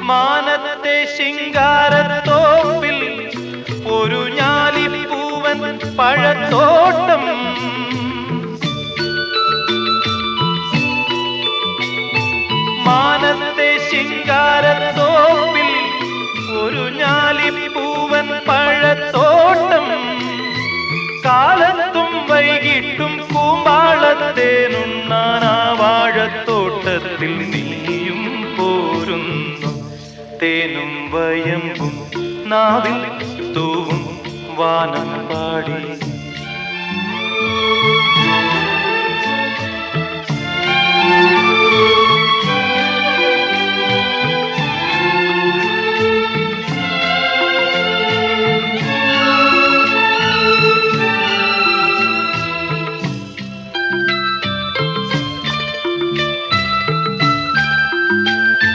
മാനത്തെ ശിങ്കാരത്തോപ്പിൽ ഒരു ഞാലിപ്പൂവൻ പഴത്തോട്ടം. മാനത്തെ ശിങ്കാരത്തോപ്പിൽ ഒരു ഞാലിപ്പൂവൻ പഴത്തോട്ടം. കാലത്തും വൈകിട്ടും കൂമ്പാളത്തേനുണ്ണാൻ ആ വാഴത്തോട്ടത്തിൽ നീയും പോരുന്നു. തേനും വയമ്പും നാവിൽ തൂവും വാനം പാടി.